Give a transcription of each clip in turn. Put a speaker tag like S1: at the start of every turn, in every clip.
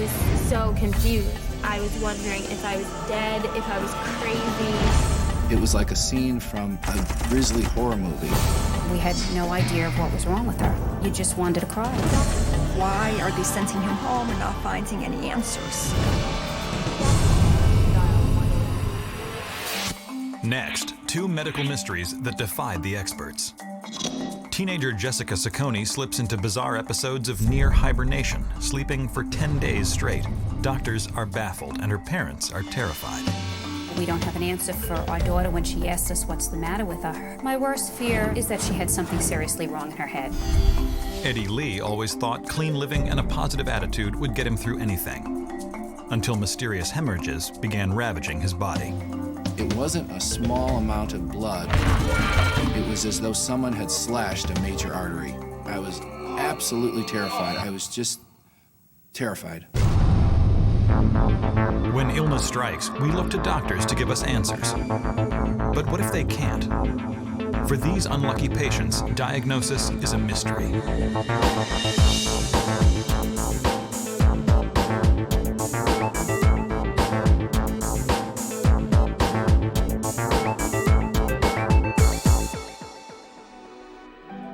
S1: was so confused. I was wondering if I was dead, if I was crazy.
S2: It was like a scene from a grisly horror movie.
S3: We had no idea of what was wrong with her. You just wanted to cry.
S4: Why are they sending him home and not finding any answers?
S5: Next, two medical mysteries that defied the experts. Teenager Jessica Ciccone slips into bizarre episodes of near hibernation, sleeping for 10 days straight. Doctors are baffled, and her parents are terrified.
S3: We don't have an answer for our daughter when she asks us what's the matter with her. My worst fear is that she had something seriously wrong in her head.
S5: Eddie Lee always thought clean living and a positive attitude would get him through anything, until mysterious hemorrhages began ravaging his body.
S2: It wasn't a small amount of blood. It was as though someone had slashed a major artery. I was absolutely terrified. I was just terrified.
S5: When illness strikes, we look to doctors to give us answers. But what if they can't? For these unlucky patients, diagnosis is a mystery.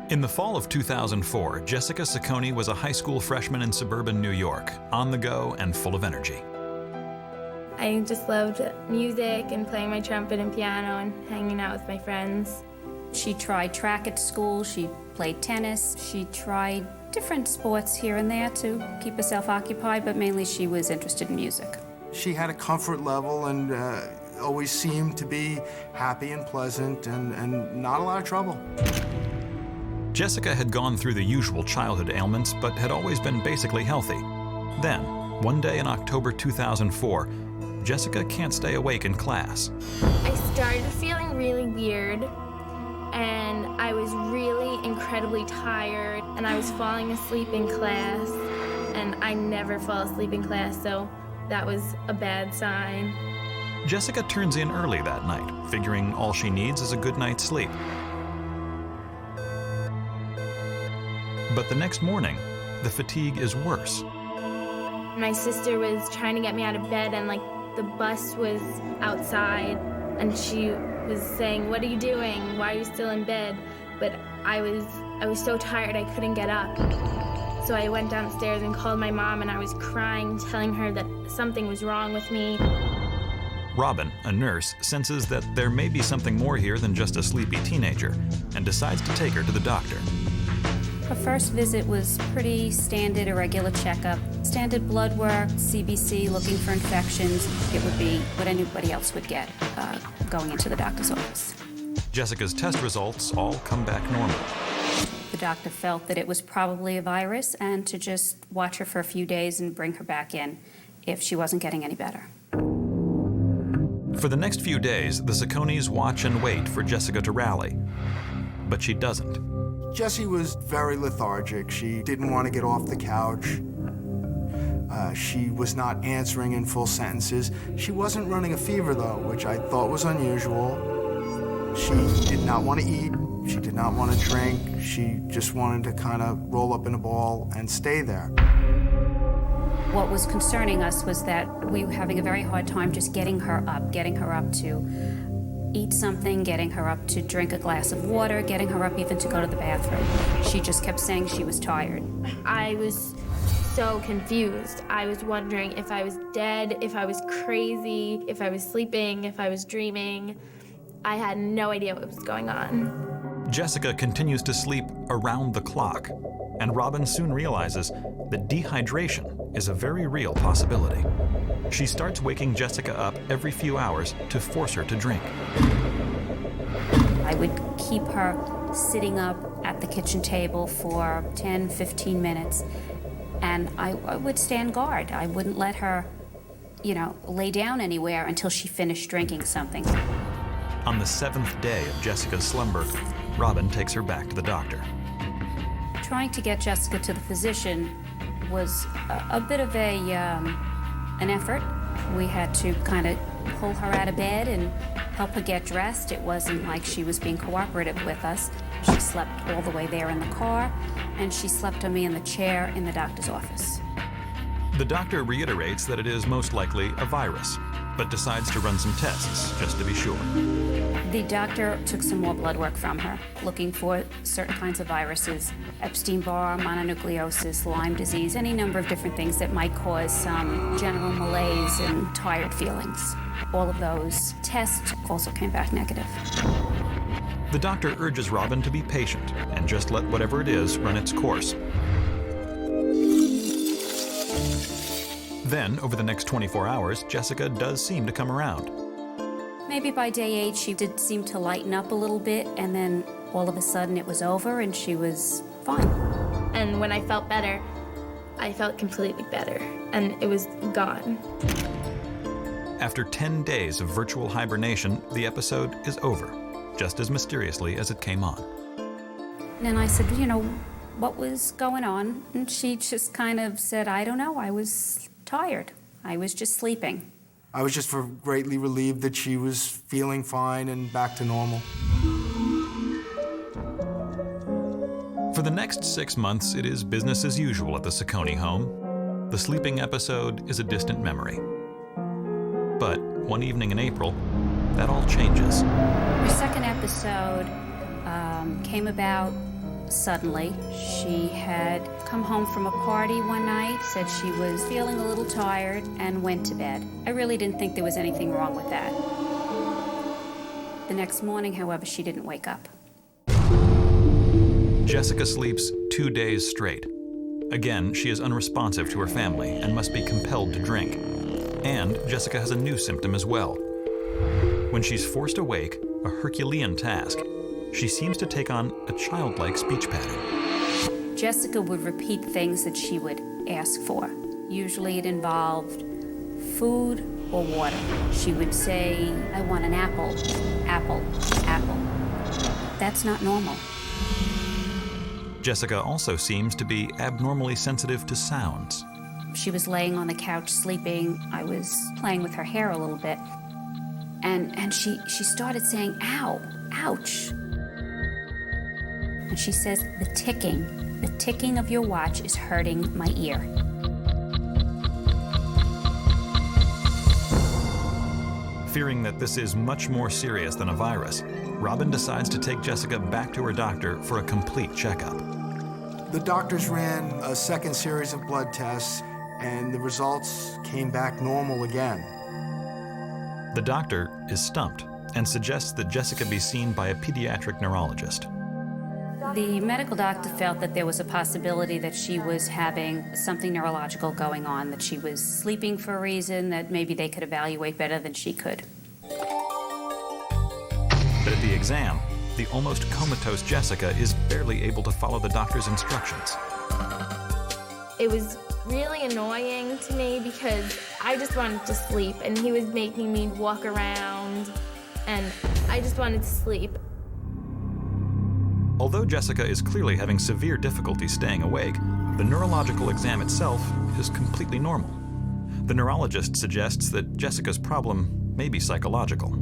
S5: In the fall of 2004, Jessica Ciccone was a high school freshman in suburban New York, on the go and full of energy.
S1: I just loved music and playing my trumpet and piano and hanging out with my friends.
S3: She tried track at school, she played tennis, she tried different sports here and there to keep herself occupied, but mainly she was interested in music.
S6: She had a comfort level and always seemed to be happy and pleasant and not a lot of trouble.
S5: Jessica had gone through the usual childhood ailments, but had always been basically healthy. Then, one day in October 2004, Jessica can't stay awake in class.
S1: I started feeling really weird, and I was really incredibly tired, and I was falling asleep in class, and I never fall asleep in class, so that was a bad sign.
S5: Jessica turns in early that night, figuring all she needs is a good night's sleep. But the next morning, the fatigue is worse.
S1: My sister was trying to get me out of bed, and the bus was outside, and she was saying, "What are you doing? Why are you still in bed?" But I was so tired I couldn't get up. So I went downstairs and called my mom, and I was crying, telling her that something was wrong with me.
S5: Robin, a nurse, senses that there may be something more here than just a sleepy teenager, and decides to take her to the doctor.
S3: Her first visit was pretty standard, a regular checkup. Standard blood work, CBC, looking for infections. It would be what anybody else would get going into the doctor's office.
S5: Jessica's test results all come back normal.
S3: The doctor felt that it was probably a virus and to just watch her for a few days and bring her back in if she wasn't getting any better.
S5: For the next few days, the Ciccones watch and wait for Jessica to rally, but she doesn't.
S6: Jessie was very lethargic. She didn't want to get off the couch. She was not answering in full sentences. She wasn't running a fever, though, which I thought was unusual. She did not want to eat. She did not want to drink. She just wanted to kind of roll up in a ball and stay there.
S3: What was concerning us was that we were having a very hard time just getting her up to eat something, getting her up to drink a glass of water, getting her up even to go to the bathroom. She just kept saying she was tired.
S1: I was so confused. I was wondering if I was dead, if I was crazy, if I was sleeping, if I was dreaming. I had no idea what was going on.
S5: Jessica continues to sleep around the clock, and Robin soon realizes that dehydration is a very real possibility. She starts waking Jessica up every few hours to force her to drink.
S3: I would keep her sitting up at the kitchen table for 10, 15 minutes, and I would stand guard. I wouldn't let her, lay down anywhere until she finished drinking something.
S5: On the 7th day of Jessica's slumber, Robin takes her back to the doctor.
S3: Trying to get Jessica to the physician was a bit of an effort. We had to kind of pull her out of bed and help her get dressed. It wasn't like she was being cooperative with us. She slept all the way there in the car, and she slept on me in the chair in the doctor's office.
S5: The doctor reiterates that it is most likely a virus, but decides to run some tests just to be sure.
S3: The doctor took some more blood work from her, looking for certain kinds of viruses, Epstein-Barr, mononucleosis, Lyme disease, any number of different things that might cause some general malaise and tired feelings. All of those tests also came back negative.
S5: The doctor urges Robin to be patient and just let whatever it is run its course. Then, over the next 24 hours, Jessica does seem to come around.
S3: Maybe by day 8, she did seem to lighten up a little bit, and then all of a sudden it was over and she was fine.
S1: And when I felt better, I felt completely better, and it was gone.
S5: After 10 days of virtual hibernation, the episode is over, just as mysteriously as it came on.
S3: And I said, what was going on? And she just kind of said, I don't know, I was tired. I was just sleeping.
S6: I was just greatly relieved that she was feeling fine and back to normal.
S5: For the next 6 months, it is business as usual at the Saccone home. The sleeping episode is a distant memory. But one evening in April, that all changes.
S3: Her second episode came about suddenly. She had come home from a party one night, said she was feeling a little tired, and went to bed. I really didn't think there was anything wrong with that. The next morning, however, she didn't wake up.
S5: Jessica sleeps 2 days straight. Again, she is unresponsive to her family and must be compelled to drink. And Jessica has a new symptom as well. When she's forced awake, a Herculean task, she seems to take on a childlike speech pattern.
S3: Jessica would repeat things that she would ask for. Usually it involved food or water. She would say, I want an apple, apple, apple. That's not normal.
S5: Jessica also seems to be abnormally sensitive to sounds.
S3: She was laying on the couch sleeping. I was playing with her hair a little bit. And she started saying, ow, ouch. And she says, the ticking of your watch is hurting my ear.
S5: Fearing that this is much more serious than a virus, Robin decides to take Jessica back to her doctor for a complete checkup.
S6: The doctors ran a second series of blood tests, and the results came back normal again.
S5: The doctor is stumped and suggests that Jessica be seen by a pediatric neurologist.
S3: The medical doctor felt that there was a possibility that she was having something neurological going on, that she was sleeping for a reason, that maybe they could evaluate better than she could.
S5: But at the exam, the almost comatose Jessica is barely able to follow the doctor's instructions.
S1: It was really annoying to me because I just wanted to sleep, and he was making me walk around, and I just wanted to sleep.
S5: Although Jessica is clearly having severe difficulty staying awake, the neurological exam itself is completely normal. The neurologist suggests that Jessica's problem may be psychological.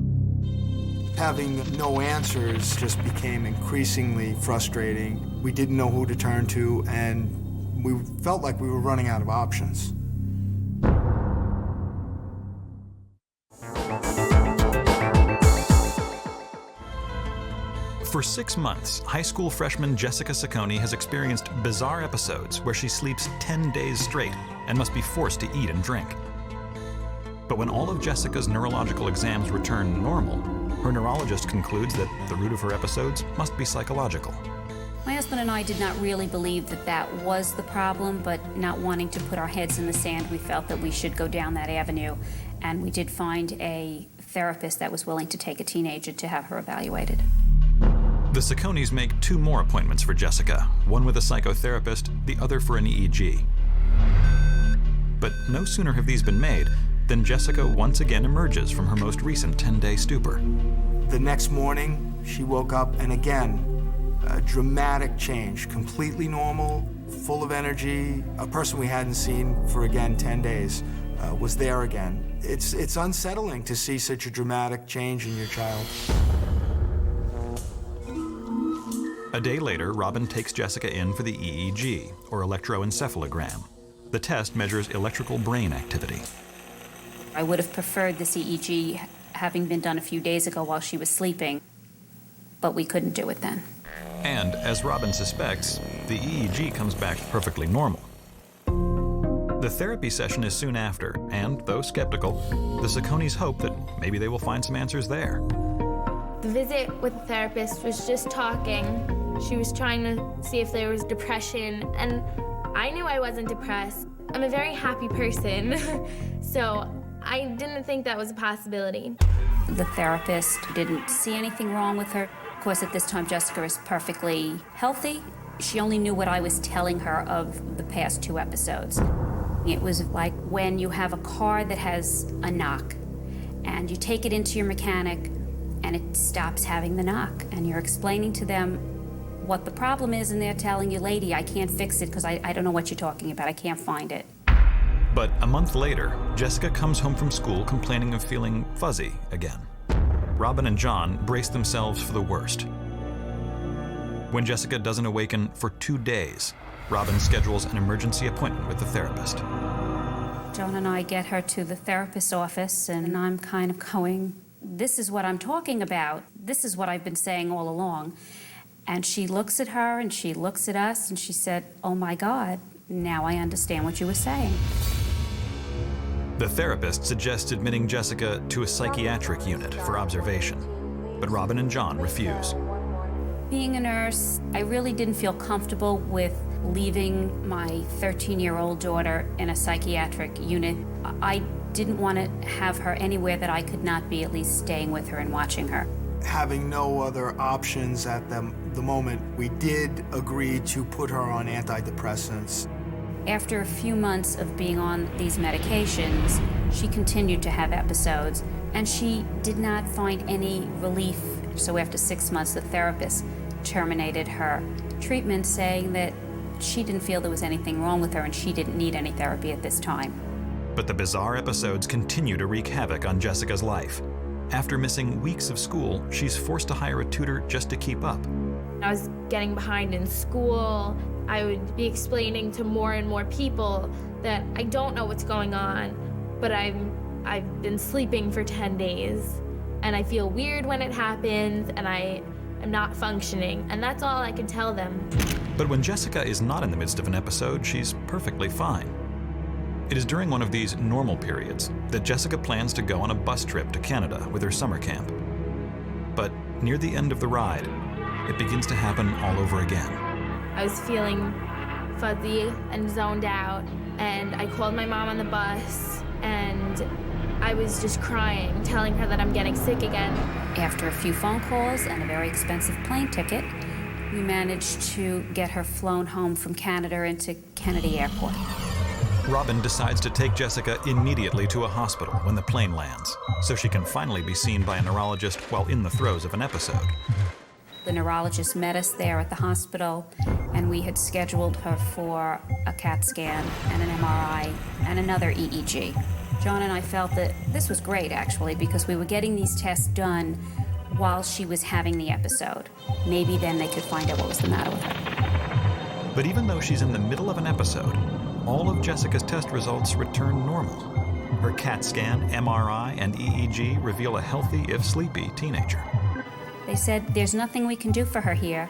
S6: Having no answers just became increasingly frustrating. We didn't know who to turn to, and we felt like we were running out of options.
S5: For 6 months, high school freshman Jessica Saccone has experienced bizarre episodes where she sleeps 10 days straight and must be forced to eat and drink. But when all of Jessica's neurological exams return normal, her neurologist concludes that the root of her episodes must be psychological.
S3: My husband and I did not really believe that that was the problem, but not wanting to put our heads in the sand, we felt that we should go down that avenue. And we did find a therapist that was willing to take a teenager to have her evaluated.
S5: The Saccones make 2 more appointments for Jessica, one with a psychotherapist, the other for an EEG. But no sooner have these been made than Jessica once again emerges from her most recent 10-day stupor.
S6: The next morning, she woke up, and again, a dramatic change, completely normal, full of energy. A person we hadn't seen for, again, 10 days was there again. It's unsettling to see such a dramatic change in your child.
S5: A day later, Robin takes Jessica in for the EEG, or electroencephalogram. The test measures electrical brain activity.
S3: I would have preferred this EEG having been done a few days ago while she was sleeping, but we couldn't do it then.
S5: And, as Robin suspects, the EEG comes back perfectly normal. The therapy session is soon after, and, though skeptical, the Sacconis hope that maybe they will find some answers there.
S1: The visit with the therapist was just talking. She was trying to see if there was depression, and I knew I wasn't depressed. I'm a very happy person, so I didn't think that was a possibility.
S3: The therapist didn't see anything wrong with her. Of course, at this time, Jessica is perfectly healthy. She only knew what I was telling her of the past 2 episodes. It was like when you have a car that has a knock, and you take it into your mechanic, and it stops having the knock, and you're explaining to them what the problem is, and they're telling you, lady, I can't fix it because I don't know what you're talking about. I can't find it.
S5: But a month later, Jessica comes home from school complaining of feeling fuzzy again. Robin and John brace themselves for the worst. When Jessica doesn't awaken for 2 days, Robin schedules an emergency appointment with the therapist.
S3: John and I get her to the therapist's office, and I'm kind of going, this is what I'm talking about. This is what I've been saying all along. And she looks at her, and she looks at us, and she said, oh my God, now I understand what you were saying.
S5: The therapist suggests admitting Jessica to a psychiatric unit for observation, but Robin and John refuse.
S3: Being a nurse, I really didn't feel comfortable with leaving my 13-year-old daughter in a psychiatric unit. I didn't want to have her anywhere that I could not be at least staying with her and watching her.
S6: Having no other options at the moment, we did agree to put her on antidepressants.
S3: After a few months of being on these medications, she continued to have episodes, and she did not find any relief. So after 6 months, the therapist terminated her treatment, saying that she didn't feel there was anything wrong with her and she didn't need any therapy at this time.
S5: But the bizarre episodes continue to wreak havoc on Jessica's life. After missing weeks of school, she's forced to hire a tutor just to keep up.
S1: I was getting behind in school. I would be explaining to more and more people that I don't know what's going on, but I've been sleeping for 10 days, and I feel weird when it happens, and I'm not functioning, and that's all I can tell them.
S5: But when Jessica is not in the midst of an episode, she's perfectly fine. It is during one of these normal periods that Jessica plans to go on a bus trip to Canada with her summer camp. But near the end of the ride, it begins to happen all over again.
S1: I was feeling fuzzy and zoned out, and I called my mom on the bus, and I was just crying, telling her that I'm getting sick again.
S3: After a few phone calls and a very expensive plane ticket, we managed to get her flown home from Canada into Kennedy Airport.
S5: Robin decides to take Jessica immediately to a hospital when the plane lands, so she can finally be seen by a neurologist while in the throes of an episode.
S3: The neurologist met us there at the hospital, and we had scheduled her for a CAT scan and an MRI and another EEG. John and I felt that this was great, actually, because we were getting these tests done while she was having the episode. Maybe then they could find out what was the matter with her.
S5: But even though she's in the middle of an episode, all of Jessica's test results return normal. Her CAT scan, MRI, and EEG reveal a healthy, if sleepy, teenager.
S3: They said, there's nothing we can do for her here.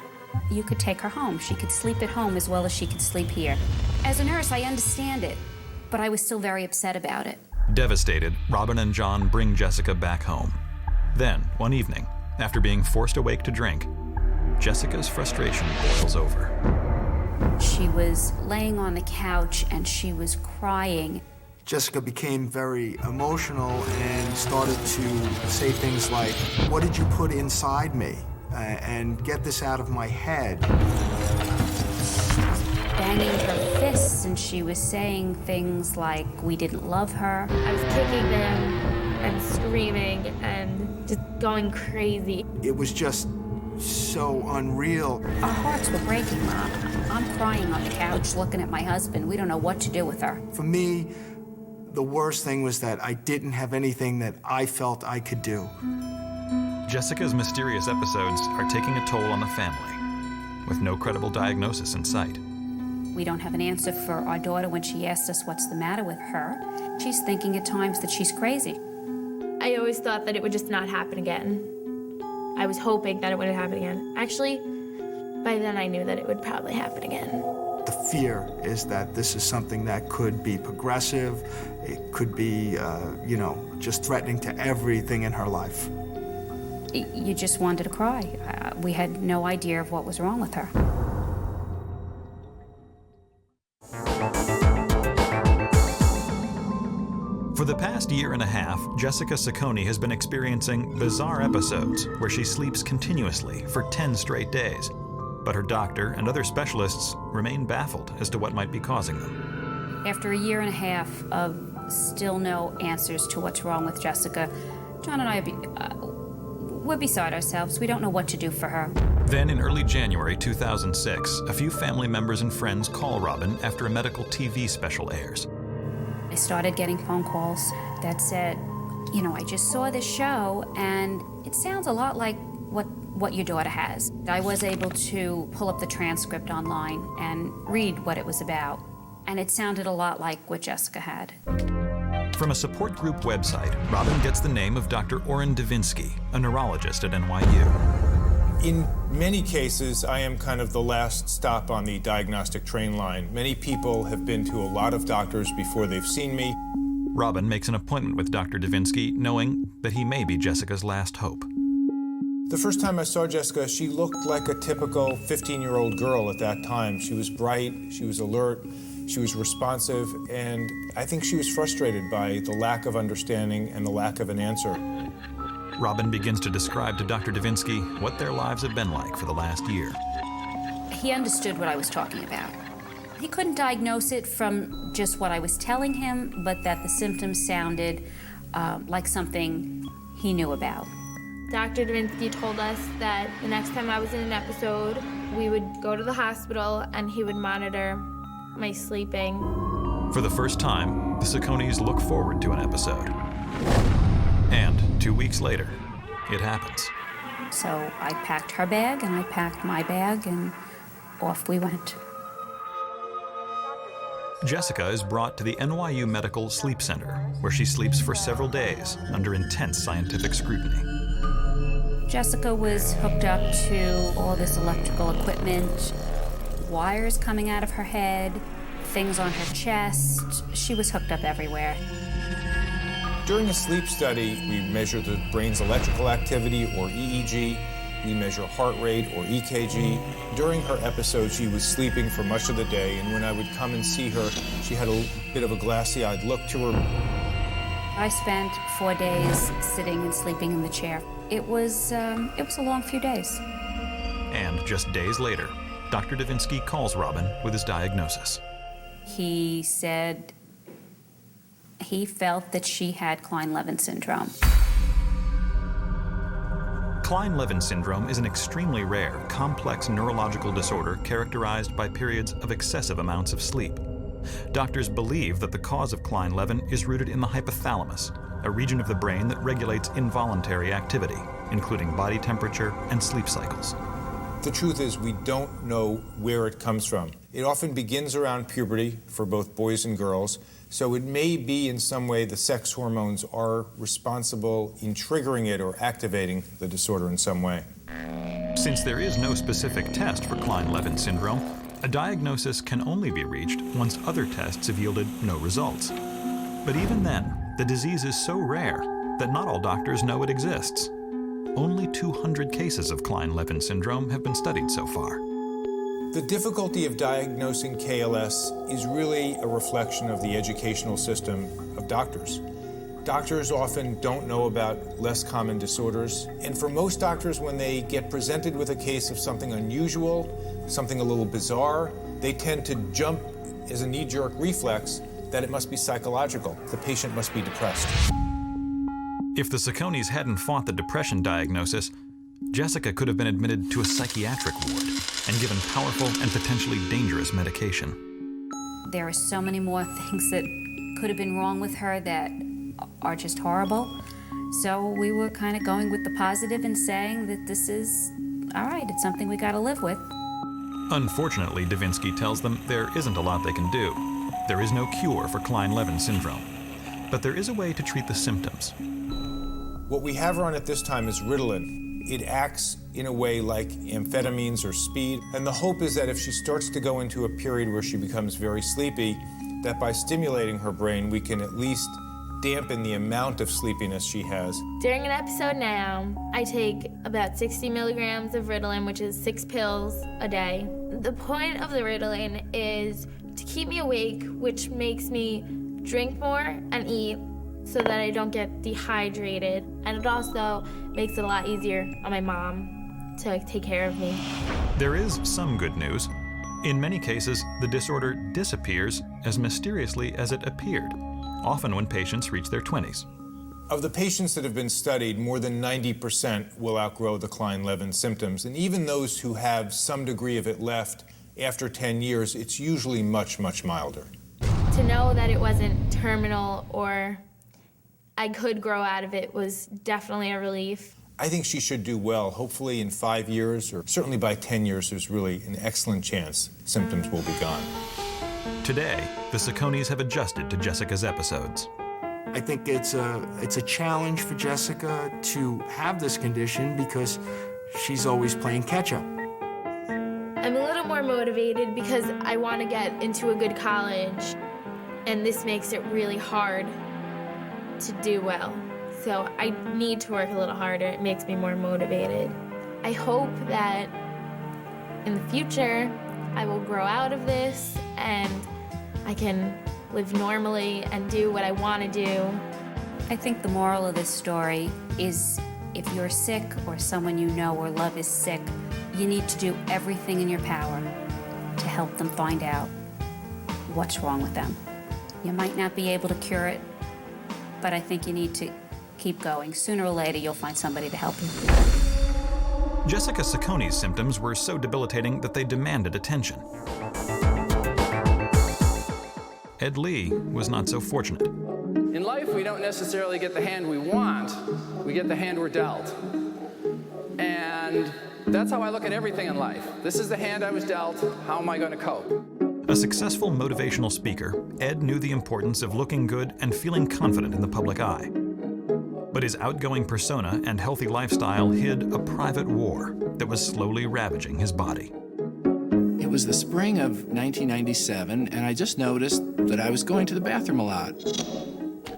S3: You could take her home. She could sleep at home as well as she could sleep here. As a nurse, I understand it, but I was still very upset about it.
S5: Devastated, Robin and John bring Jessica back home. Then, one evening, after being forced awake to drink, Jessica's frustration boils over.
S3: She was laying on the couch and she was crying.
S6: Jessica became very emotional and started to say things like, what did you put inside me? And get this out of my head.
S3: Banging her fists, and she was saying things like we didn't love her.
S1: I was kicking them and screaming and just going crazy.
S6: It was just so unreal.
S3: Our hearts were breaking, Mom. I'm crying on the couch looking at my husband. We don't know what to do with her.
S6: For me, the worst thing was that I didn't have anything that I felt I could do.
S5: Jessica's mysterious episodes are taking a toll on the family, with no credible diagnosis in sight.
S3: We don't have an answer for our daughter when she asks us what's the matter with her. She's thinking at times that she's crazy.
S1: I always thought that it would just not happen again. I was hoping that it wouldn't happen again. Actually, by then I knew that it would probably happen again.
S6: The fear is that this is something that could be progressive. It could be, just threatening to everything in her life.
S3: You just wanted to cry. We had no idea of what was wrong with her.
S5: For the past year and a half, Jessica Saccone has been experiencing bizarre episodes where she sleeps continuously for 10 straight days. But her doctor and other specialists remain baffled as to what might be causing them.
S3: After a year and a half of still no answers to what's wrong with Jessica, John and I we're beside ourselves. We don't know what to do for her.
S5: Then in early January 2006, a few family members and friends call Robin after a medical TV special airs.
S3: I started getting phone calls that said, I just saw this show and it sounds a lot like what your daughter has. I was able to pull up the transcript online and read what it was about, and it sounded a lot like what Jessica had.
S5: From a support group website, Robin gets the name of Dr. Orrin Davinsky, a neurologist at NYU.
S7: In many cases, I am kind of the last stop on the diagnostic train line. Many people have been to a lot of doctors before they've seen me.
S5: Robin makes an appointment with Dr. Davinsky, knowing that he may be Jessica's last hope.
S7: The first time I saw Jessica, she looked like a typical 15-year-old girl at that time. She was bright, she was alert, she was responsive, and I think she was frustrated by the lack of understanding and the lack of an answer.
S5: Robin begins to describe to Dr. Davinsky what their lives have been like for the last year.
S3: He understood what I was talking about. He couldn't diagnose it from just what I was telling him, but that the symptoms sounded like something he knew about.
S1: Dr. Davinsky told us that the next time I was in an episode, we would go to the hospital and he would monitor my sleeping.
S5: For the first time, the Saccones look forward to an episode. And 2 weeks later, it happens.
S3: So I packed her bag and I packed my bag and off we went.
S5: Jessica is brought to the NYU Medical Sleep Center, where she sleeps for several days under intense scientific scrutiny.
S3: Jessica was hooked up to all this electrical equipment, wires coming out of her head, things on her chest. She was hooked up everywhere.
S7: During a sleep study, we measure the brain's electrical activity, or EEG. We measure heart rate, or EKG. During her episode, she was sleeping for much of the day, and when I would come and see her, she had a bit of a glassy-eyed look to her.
S3: I spent 4 days sitting and sleeping in the chair. It was a long few days.
S5: And just days later, Dr. Davinsky calls Robin with his diagnosis.
S3: He said he felt that she had Klein-Levin syndrome.
S5: Klein-Levin syndrome is an extremely rare, complex neurological disorder characterized by periods of excessive amounts of sleep. Doctors believe that the cause of Klein-Levin is rooted in the hypothalamus, a region of the brain that regulates involuntary activity, including body temperature and sleep cycles.
S7: The truth is, we don't know where it comes from. It often begins around puberty for both boys and girls, so it may be in some way the sex hormones are responsible in triggering it or activating the disorder in some way.
S5: Since there is no specific test for Klein-Levin syndrome, a diagnosis can only be reached once other tests have yielded no results. But even then, the disease is so rare that not all doctors know it exists. Only 200 cases of Klein-Levin syndrome have been studied so far.
S7: The difficulty of diagnosing KLS is really a reflection of the educational system of doctors. Doctors often don't know about less common disorders, and for most doctors, when they get presented with a case of something unusual, something a little bizarre, they tend to jump as a knee-jerk reflex that it must be psychological. The patient must be depressed.
S5: If the Saccones hadn't fought the depression diagnosis, Jessica could have been admitted to a psychiatric ward and given powerful and potentially dangerous medication.
S3: There are so many more things that could have been wrong with her that are just horrible. So we were kind of going with the positive and saying that this is, all right, it's something we got to live with.
S5: Unfortunately, Davinsky tells them there isn't a lot they can do. There is no cure for Klein-Levin syndrome. But there is a way to treat the symptoms.
S7: What we have her on at this time is Ritalin. It acts in a way like amphetamines or speed, and the hope is that if she starts to go into a period where she becomes very sleepy, that by stimulating her brain, we can at least dampen the amount of sleepiness she has.
S1: During an episode now, I take about 60 milligrams of Ritalin, which is 6 pills a day. The point of the Ritalin is to keep me awake, which makes me drink more and eat so that I don't get dehydrated. And it also makes it a lot easier on my mom to take care of me.
S5: There is some good news. In many cases, the disorder disappears as mysteriously as it appeared, often when patients reach their 20s.
S7: Of the patients that have been studied, more than 90% will outgrow the Klein-Levin symptoms. And even those who have some degree of it left after 10 years, it's usually much, much milder.
S1: To know that it wasn't terminal or I could grow out of it was definitely a relief.
S7: I think she should do well. Hopefully in 5 years, or certainly by 10 years, there's really an excellent chance symptoms will be gone.
S5: Today, the Sacconis have adjusted to Jessica's episodes.
S6: I think it's a challenge for Jessica to have this condition because she's always playing catch-up.
S1: I'm a little more motivated because I want to get into a good college, and this makes it really hard to do well. So I need to work a little harder. It makes me more motivated. I hope that in the future I will grow out of this and I can live normally and do what I want to do.
S3: I think the moral of this story is if you're sick or someone you know or love is sick, you need to do everything in your power to help them find out what's wrong with them. You might not be able to cure it, but I think you need to keep going. Sooner or later, you'll find somebody to help you.
S5: Jessica Sacconi's symptoms were so debilitating that they demanded attention. Ed Lee was not so fortunate.
S8: In life, we don't necessarily get the hand we want, we get the hand we're dealt. And that's how I look at everything in life. This is the hand I was dealt, how am I going to cope?
S5: A successful motivational speaker, Ed knew the importance of looking good and feeling confident in the public eye. But his outgoing persona and healthy lifestyle hid a private war that was slowly ravaging his body.
S2: It was the spring of 1997, and I just noticed that I was going to the bathroom a lot.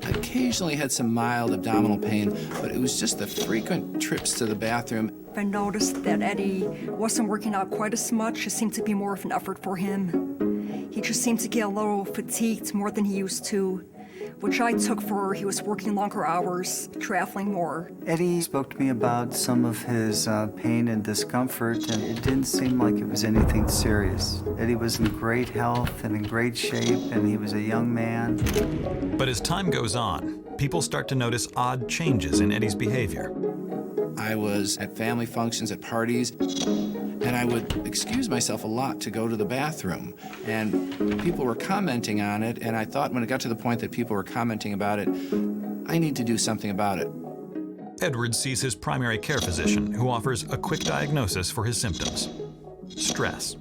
S2: I occasionally had some mild abdominal pain, but it was just the frequent trips to the bathroom.
S4: I noticed that Eddie wasn't working out quite as much. It seemed to be more of an effort for him. He just seemed to get a little fatigued more than he used to, which I took for he was working longer hours, traveling more.
S9: Eddie spoke to me about some of his pain and discomfort, and it didn't seem like it was anything serious. Eddie was in great health and in great shape, and he was a young man.
S5: But as time goes on, people start to notice odd changes in Eddie's behavior.
S2: I was at family functions, at parties, and I would excuse myself a lot to go to the bathroom. And people were commenting on it, and I thought when it got to the point that people were commenting about it, I need to do something about it.
S5: Edward sees his primary care physician, who offers a quick diagnosis for his symptoms: stress.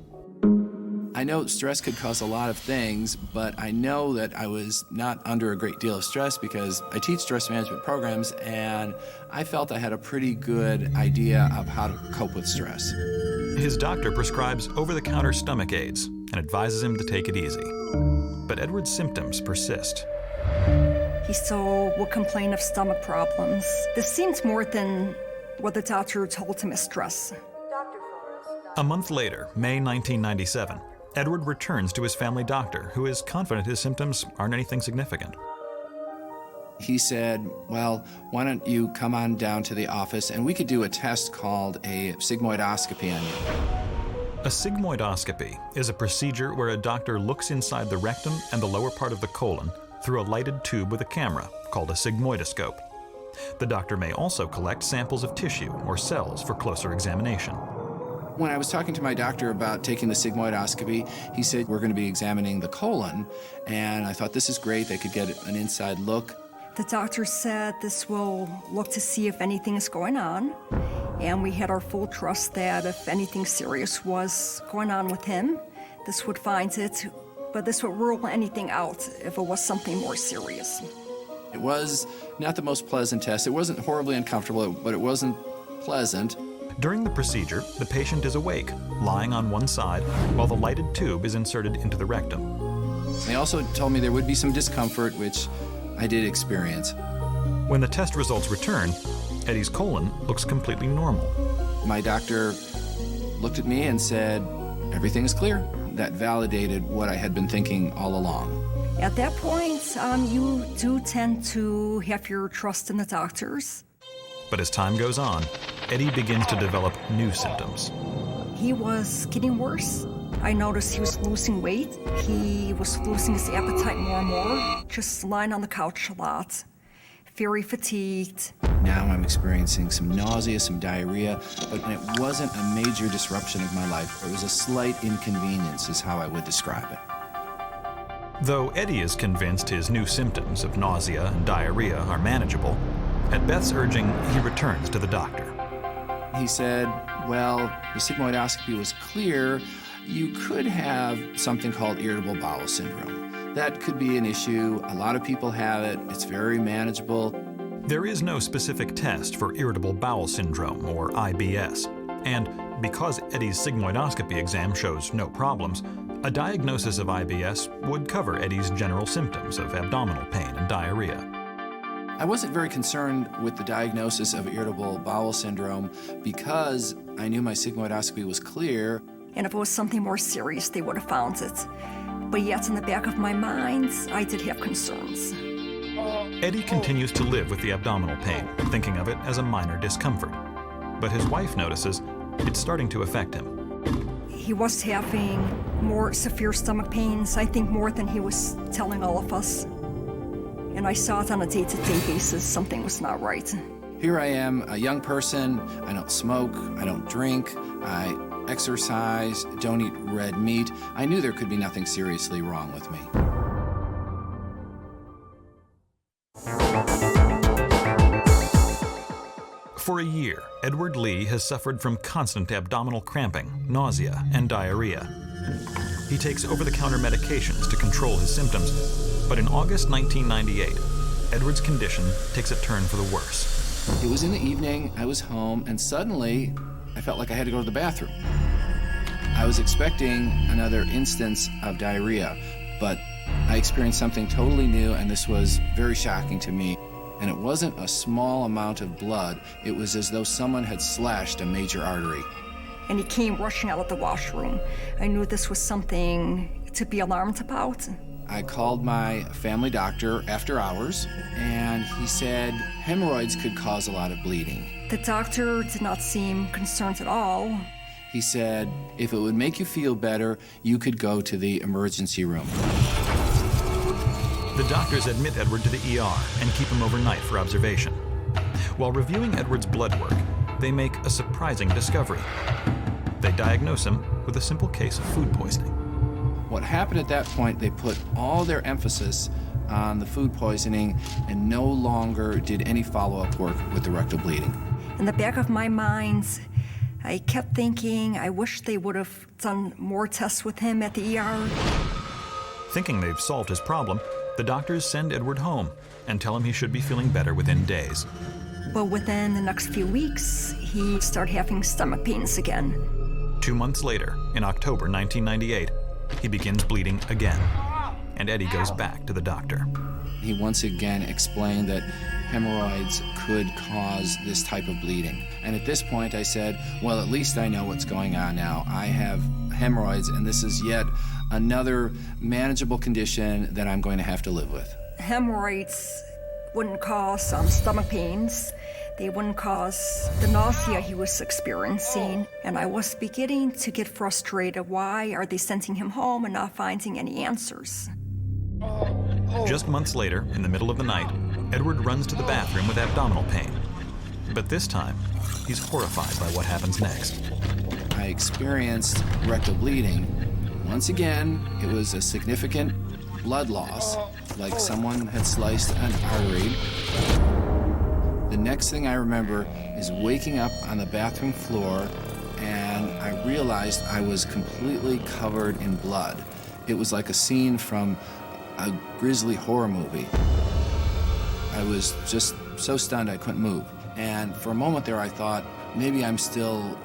S2: I know stress could cause a lot of things, but I know that I was not under a great deal of stress because I teach stress management programs, and I felt I had a pretty good idea of how to cope with stress.
S5: His doctor prescribes over-the-counter stomach aids and advises him to take it easy. But Edward's symptoms persist.
S4: He still would complain of stomach problems. This seemed more than what the doctor told him as stress.
S5: A month later, May 1997, Edward returns to his family doctor, who is confident his symptoms aren't anything significant.
S2: He said, well, why don't you come on down to the office and we could do a test called a sigmoidoscopy on you.
S5: A sigmoidoscopy is a procedure where a doctor looks inside the rectum and the lower part of the colon through a lighted tube with a camera called a sigmoidoscope. The doctor may also collect samples of tissue or cells for closer examination.
S2: When I was talking to my doctor about taking the sigmoidoscopy, he said, we're going to be examining the colon, and I thought, this is great, they could get an inside look.
S4: The doctor said this will look to see if anything is going on. And we had our full trust that if anything serious was going on with him, this would find it, but this would rule anything out if it was something more serious.
S2: It was not the most pleasant test. It wasn't horribly uncomfortable, but it wasn't pleasant.
S5: During the procedure, the patient is awake, lying on one side, while the lighted tube is inserted into the rectum.
S2: They also told me there would be some discomfort, which I did experience.
S5: When the test results return, Eddie's colon looks completely normal.
S2: My doctor looked at me and said, "Everything is clear." That validated what I had been thinking all along.
S4: At that point, you do tend to have your trust in the doctors.
S5: But as time goes on, Eddie begins to develop new symptoms.
S4: He was getting worse. I noticed he was losing weight. He was losing his appetite more and more, just lying on the couch a lot, very fatigued.
S2: Now I'm experiencing some nausea, some diarrhea, but it wasn't a major disruption of my life. It was a slight inconvenience is how I would describe it.
S5: Though Eddie is convinced his new symptoms of nausea and diarrhea are manageable, at Beth's urging, he returns to the doctor.
S2: He said, well, the sigmoidoscopy was clear. You could have something called irritable bowel syndrome. That could be an issue. A lot of people have it. It's very manageable.
S5: There is no specific test for irritable bowel syndrome, or IBS. And because Eddie's sigmoidoscopy exam shows no problems, a diagnosis of IBS would cover Eddie's general symptoms of abdominal pain and diarrhea.
S2: I wasn't very concerned with the diagnosis of irritable bowel syndrome because I knew my sigmoidoscopy was clear.
S4: And if it was something more serious, they would have found it. But yet in the back of my mind, I did have concerns.
S5: Eddie continues to live with the abdominal pain, thinking of it as a minor discomfort. But his wife notices it's starting to affect him.
S4: He was having more severe stomach pains, I think more than he was telling all of us. And I saw it on a day-to-day basis. Something was not right.
S2: Here I am, a young person. I don't smoke, I don't drink, I exercise, don't eat red meat. I knew there could be nothing seriously wrong with me.
S5: For a year, Edward Lee has suffered from constant abdominal cramping, nausea, and diarrhea. He takes over-the-counter medications to control his symptoms, but in August 1998, Edward's condition takes a turn for the worse.
S2: It was in the evening, I was home, and suddenly I felt like I had to go to the bathroom. I was expecting another instance of diarrhea, but I experienced something totally new, and this was very shocking to me. And it wasn't a small amount of blood. It was as though someone had slashed a major artery.
S4: And he came rushing out of the washroom. I knew this was something to be alarmed about.
S2: I called my family doctor after hours, and he said hemorrhoids could cause a lot of bleeding.
S4: The doctor did not seem concerned at all.
S2: He said if it would make you feel better, you could go to the emergency room.
S5: The doctors admit Edward to the ER and keep him overnight for observation. While reviewing Edward's blood work, they make a surprising discovery. They diagnose him with a simple case of food poisoning.
S2: What happened at that point, they put all their emphasis on the food poisoning and no longer did any follow-up work with the rectal bleeding.
S4: In the back of my mind, I kept thinking I wish they would have done more tests with him at the ER.
S5: Thinking they've solved his problem, the doctors send Edward home and tell him he should be feeling better within days.
S4: But within the next few weeks, he started having stomach pains again.
S5: 2 months later, in October 1998, he begins bleeding again, and Eddie goes back to the doctor.
S2: He once again explained that hemorrhoids could cause this type of bleeding. And at this point I said, well, at least I know what's going on now. I have hemorrhoids, and this is yet another manageable condition that I'm going to have to live with.
S4: Hemorrhoids wouldn't cause stomach pains. They wouldn't cause the nausea he was experiencing. And I was beginning to get frustrated. Why are they sending him home and not finding any answers?
S5: Just months later, in the middle of the night, Edward runs to the bathroom with abdominal pain. But this time, he's horrified by what happens next.
S2: I experienced rectal bleeding. Once again, it was a significant blood loss, like someone had sliced an artery. The next thing I remember is waking up on the bathroom floor, and I realized I was completely covered in blood. It was like a scene from a grisly horror movie. I was just so stunned I couldn't move. And for a moment there I thought, maybe I'm still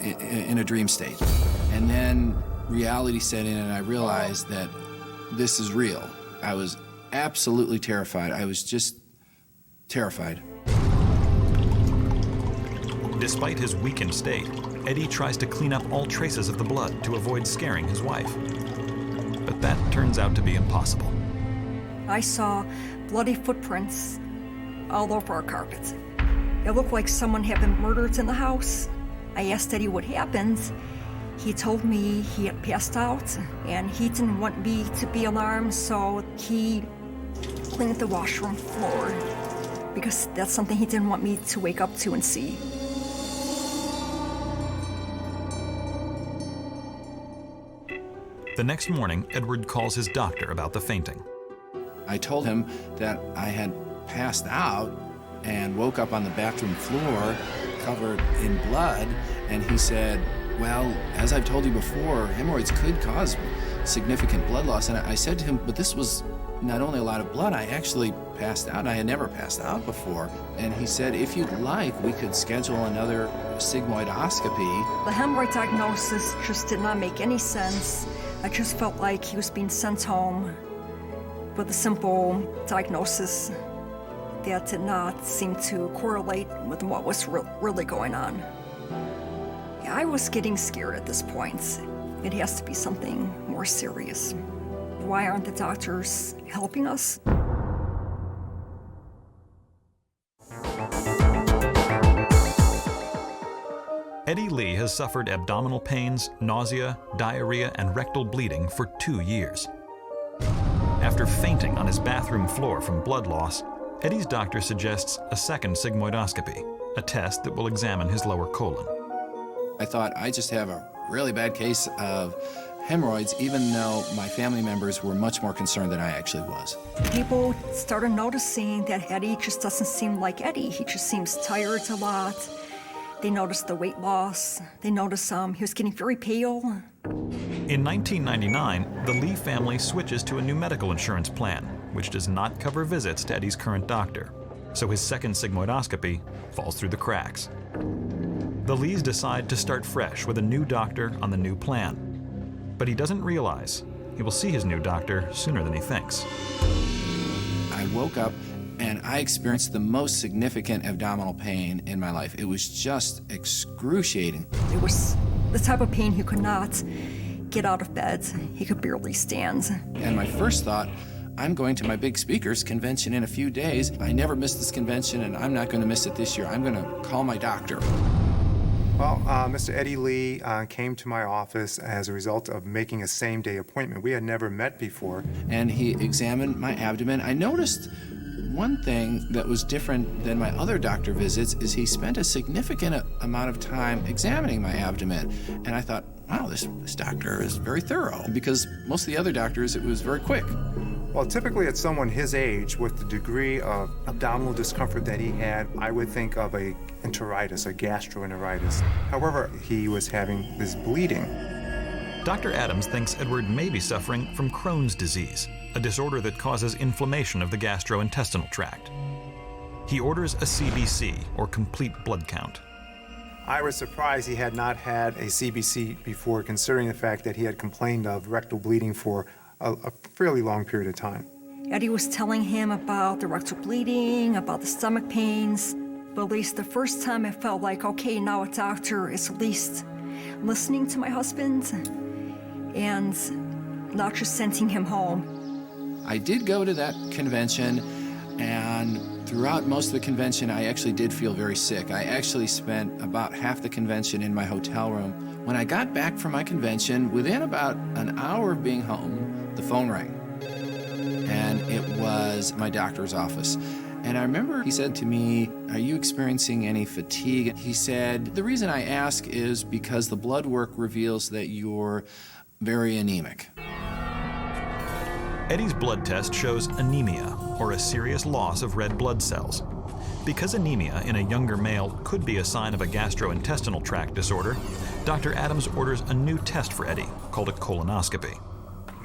S2: in a dream state. And then reality set in and I realized that this is real. I was absolutely terrified. I was just terrified.
S5: Despite his weakened state, Eddie tries to clean up all traces of the blood to avoid scaring his wife. But that turns out to be impossible.
S4: I saw bloody footprints all over our carpet. It looked like someone had been murdered in the house. I asked Eddie what happened. He told me he had passed out, and he didn't want me to be alarmed, so he cleaned the washroom floor, because that's something he didn't want me to wake up to and see.
S5: The next morning, Edward calls his doctor about the fainting.
S2: I told him that I had passed out and woke up on the bathroom floor covered in blood, and he said, well, as I've told you before, hemorrhoids could cause significant blood loss. And I said to him, but this was not only a lot of blood, I actually passed out. I had never passed out before. And he said, if you'd like, we could schedule another sigmoidoscopy.
S4: The hemorrhoid diagnosis just did not make any sense. I just felt like he was being sent home with a simple diagnosis that did not seem to correlate with what was really going on. Yeah, I was getting scared at this point. It has to be something more serious. Why aren't the doctors helping us?
S5: Eddie Lee has suffered abdominal pains, nausea, diarrhea, and rectal bleeding for 2 years. After fainting on his bathroom floor from blood loss, Eddie's doctor suggests a second sigmoidoscopy, a test that will examine his lower colon.
S2: I thought, I just have a really bad case of hemorrhoids, even though my family members were much more concerned than I actually was.
S4: People started noticing that Eddie just doesn't seem like Eddie. He just seems tired a lot. They noticed the weight loss. They noticed he was getting very pale.
S5: In 1999, the Lee family switches to a new medical insurance plan, which does not cover visits to Eddie's current doctor. So his second sigmoidoscopy falls through the cracks. The Lees decide to start fresh with a new doctor on the new plan. But he doesn't realize he will see his new doctor sooner than he thinks.
S2: I woke up and I experienced the most significant abdominal pain in my life. It was just excruciating.
S4: It was the type of pain he could not get out of bed. He could barely stand.
S2: And my first thought, I'm going to my big speakers convention in a few days. I never missed this convention, and I'm not going to miss it this year. I'm going to call my doctor.
S10: Well, Mr. Eddie Lee came to my office as a result of making a same-day appointment. We had never met before.
S2: And he examined my abdomen. I noticed one thing that was different than my other doctor visits is he spent a significant amount of time examining my abdomen. And I thought, wow, this doctor is very thorough, because most of the other doctors, it was very quick.
S10: Well, typically at someone his age, with the degree of abdominal discomfort that he had, I would think of a enteritis, a gastroenteritis. However, he was having this bleeding.
S5: Dr. Adams thinks Edward may be suffering from Crohn's disease, a disorder that causes inflammation of the gastrointestinal tract. He orders a CBC, or complete blood count.
S10: I was surprised he had not had a CBC before, considering the fact that he had complained of rectal bleeding for a fairly long period of time.
S4: Eddie was telling him about the rectal bleeding, about the stomach pains. But at least the first time I felt like, okay, now a doctor is at least listening to my husband and not just sending him home.
S2: I did go to that convention, and throughout most of the convention, I actually did feel very sick. I actually spent about half the convention in my hotel room. When I got back from my convention, within about an hour of being home, the phone rang, and it was my doctor's office. And I remember he said to me, are you experiencing any fatigue? He said, the reason I ask is because the blood work reveals that you're very anemic.
S5: Eddie's blood test shows anemia, or a serious loss of red blood cells. Because anemia in a younger male could be a sign of a gastrointestinal tract disorder, Dr. Adams orders a new test for Eddie, called a colonoscopy.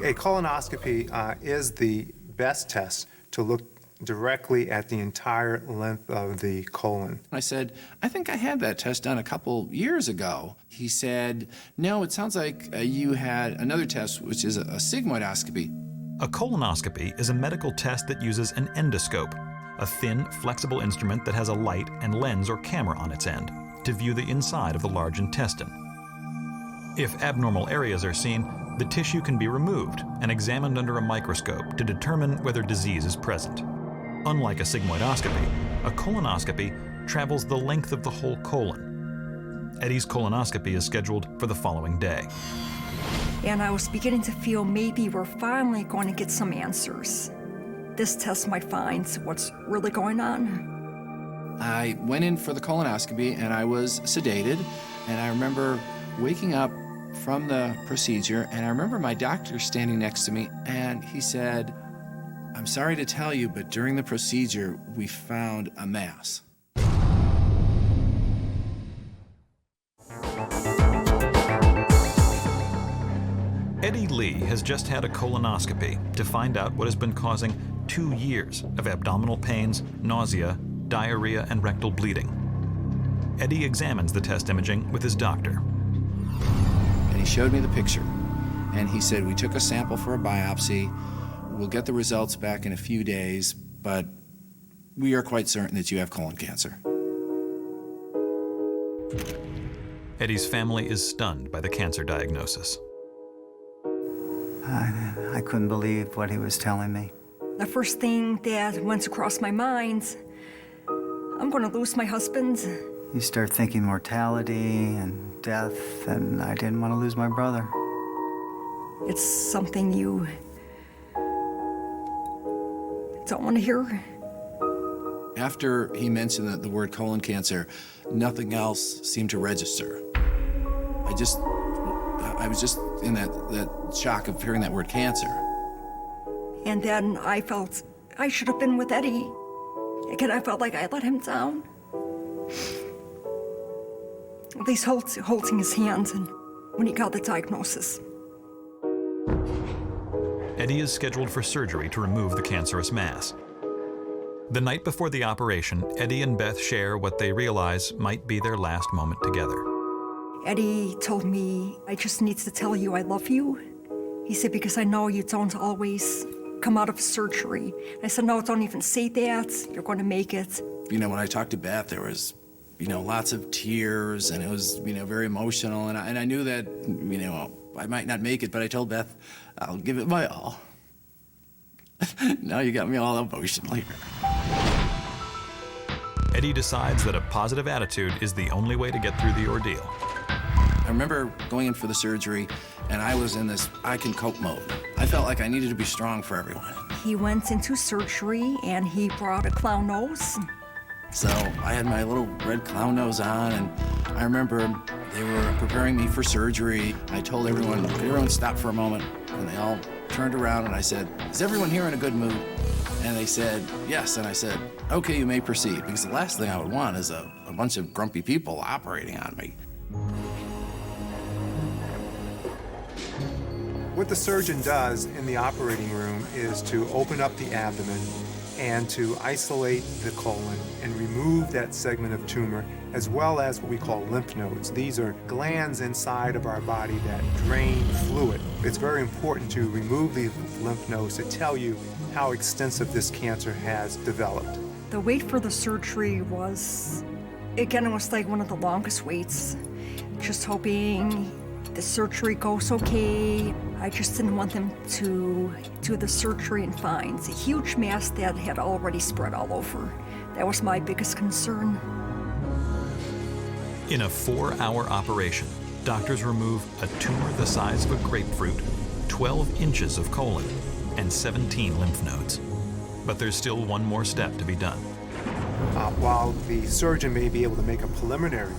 S10: A colonoscopy is the best test to look directly at the entire length of the colon.
S2: I said, I think I had that test done a couple years ago. He said, no, it sounds like you had another test, which is a sigmoidoscopy.
S5: A colonoscopy is a medical test that uses an endoscope, a thin, flexible instrument that has a light and lens or camera on its end to view the inside of the large intestine. If abnormal areas are seen, the tissue can be removed and examined under a microscope to determine whether disease is present. Unlike a sigmoidoscopy, a colonoscopy travels the length of the whole colon. Eddie's colonoscopy is scheduled for the following day.
S4: And I was beginning to feel maybe we're finally going to get some answers. This test might find what's really going on.
S2: I went in for the colonoscopy and I was sedated, and I remember waking up from the procedure, and I remember my doctor standing next to me, and he said, I'm sorry to tell you, but during the procedure, we found a mass.
S5: Eddie Lee has just had a colonoscopy to find out what has been causing 2 years of abdominal pains, nausea, diarrhea, and rectal bleeding. Eddie examines the test imaging with his doctor.
S2: And he showed me the picture, and he said, we took a sample for a biopsy. We'll get the results back in a few days, but we are quite certain that you have colon cancer.
S5: Eddie's family is stunned by the cancer diagnosis.
S9: I couldn't believe what he was telling me.
S4: The first thing that went across my mind, I'm going to lose my husband.
S9: You start thinking mortality and death, and I didn't want to lose my brother.
S4: It's something you don't want to hear.
S2: After he mentioned the word colon cancer, nothing else seemed to register. I was just in that shock of hearing that word cancer.
S4: And then I felt I should have been with Eddie. Again, I felt like I let him down. At least holding his hand when he got the diagnosis.
S5: Eddie is scheduled for surgery to remove the cancerous mass. The night before the operation, Eddie and Beth share what they realize might be their last moment together.
S4: Eddie told me, I just need to tell you I love you. He said, because I know you don't always come out of surgery. I said, no, don't even say that. You're going to make it.
S2: You know, when I talked to Beth, there was, lots of tears, and it was, very emotional. And I knew that, I might not make it, but I told Beth, I'll give it my all. Now you got me all emotional here.
S5: Eddie decides that a positive attitude is the only way to get through the ordeal.
S2: I remember going in for the surgery, and I was in this I can cope mode. I felt like I needed to be strong for everyone.
S4: He went into surgery, and he brought a clown nose.
S2: So I had my little red clown nose on, and I remember they were preparing me for surgery. I told everyone, could everyone stop for a moment? And they all turned around, and I said, is everyone here in a good mood? And they said, yes. And I said, okay, you may proceed, because the last thing I would want is a bunch of grumpy people operating on me.
S10: What the surgeon does in the operating room is to open up the abdomen and to isolate the colon and remove that segment of tumor, as well as what we call lymph nodes. These are glands inside of our body that drain fluid. It's very important to remove the lymph nodes to tell you how extensive this cancer has developed.
S4: The wait for the surgery was, again, it was like one of the longest waits. Just hoping the surgery goes okay. I just didn't want them to do the surgery and find a huge mass that had already spread all over. That was my biggest concern.
S5: In a 4-hour operation, doctors remove a tumor the size of a grapefruit, 12 inches of colon, and 17 lymph nodes. But there's still one more step to be done.
S10: While the surgeon may be able to make a preliminary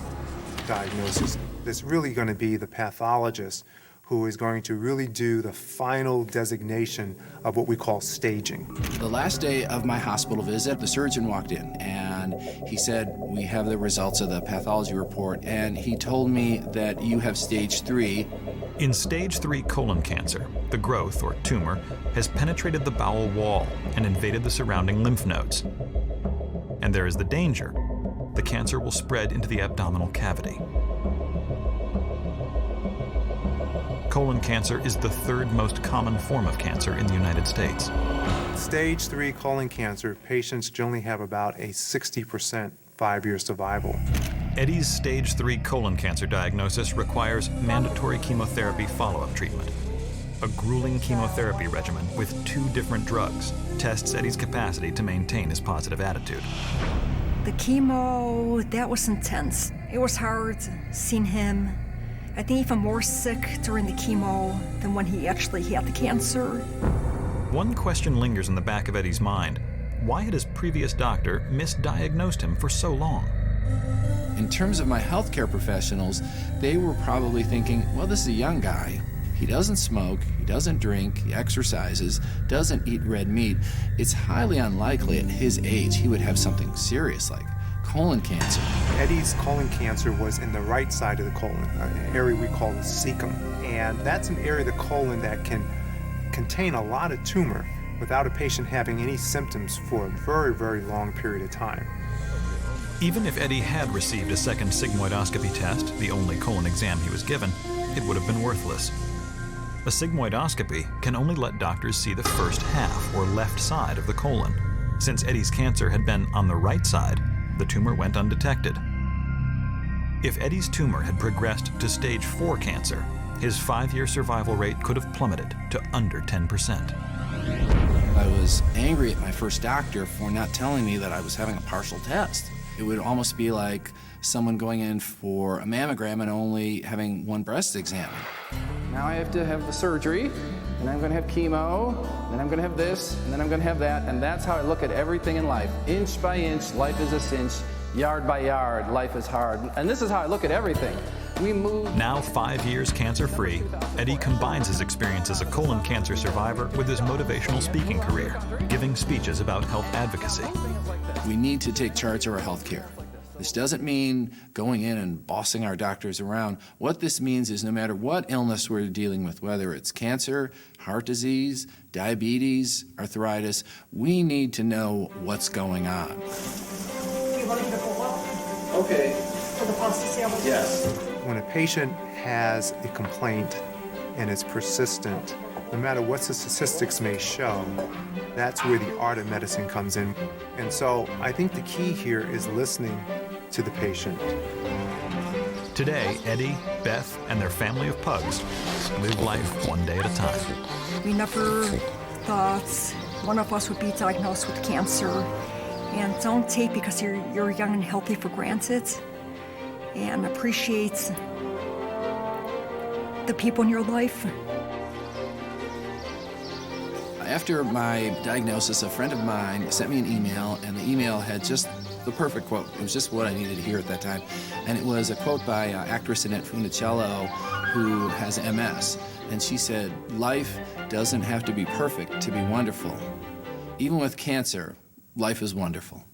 S10: diagnosis, it's really going to be the pathologist who is going to really do the final designation of what we call staging.
S2: The last day of my hospital visit, the surgeon walked in and he said, "We have the results of the pathology report," and he told me that you have stage 3.
S5: In stage 3 colon cancer, the growth, or tumor, has penetrated the bowel wall and invaded the surrounding lymph nodes. And there is the danger. The cancer will spread into the abdominal cavity. Colon cancer is the 3rd most common form of cancer in the United States.
S10: Stage 3 colon cancer patients generally have about a 60% 5-year survival.
S5: Eddie's stage 3 colon cancer diagnosis requires mandatory chemotherapy follow-up treatment. A grueling chemotherapy regimen with 2 different drugs tests Eddie's capacity to maintain his positive attitude.
S4: The chemo, that was intense. It was hard seeing him. I think even more sick during the chemo than when he actually had the cancer.
S5: One question lingers in the back of Eddie's mind. Why had his previous doctor misdiagnosed him for so long?
S2: In terms of my healthcare professionals, they were probably thinking, well, this is a young guy. He doesn't smoke, he doesn't drink, he exercises, doesn't eat red meat. It's highly unlikely at his age he would have something serious like colon cancer.
S10: Eddie's colon cancer was in the right side of the colon, an area we call the cecum. And that's an area of the colon that can contain a lot of tumor without a patient having any symptoms for a very, very long period of time.
S5: Even if Eddie had received a second sigmoidoscopy test, the only colon exam he was given, it would have been worthless. A sigmoidoscopy can only let doctors see the first half or left side of the colon. Since Eddie's cancer had been on the right side, the tumor went undetected. If Eddie's tumor had progressed to stage 4 cancer, his 5-year survival rate could have plummeted to under 10%.
S2: I was angry at my first doctor for not telling me that I was having a partial test. It would almost be like someone going in for a mammogram and only having one breast examined.
S8: Now I have to have the surgery, and I'm going to have chemo, then I'm going to have this, and then I'm going to have that, and that's how I look at everything in life. Inch by inch, life is a cinch. Yard by yard, life is hard. And this is how I look at everything. We move.
S5: Now 5 years cancer-free, Eddie combines his experience as a colon cancer survivor with his motivational speaking career, giving speeches about health advocacy.
S2: We need to take charge of our health care. This doesn't mean going in and bossing our doctors around. What this means is no matter what illness we're dealing with, whether it's cancer, heart disease, diabetes, arthritis, we need to know what's going on.
S8: Okay. Yes.
S10: When a patient has a complaint and it's persistent, no matter what the statistics may show, that's where the art of medicine comes in. And so I think the key here is listening to the patient.
S5: Today, Eddie, Beth, and their family of pugs live life one day at a time.
S4: We never thought one of us would be diagnosed with cancer. And don't take because you're young and healthy for granted. And appreciate the people in your life.
S2: After my diagnosis, a friend of mine sent me an email, and the email had just the perfect quote. It was just what I needed to hear at that time. And it was a quote by actress Annette Funicello, who has MS. And she said, "Life doesn't have to be perfect to be wonderful. Even with cancer, life is wonderful."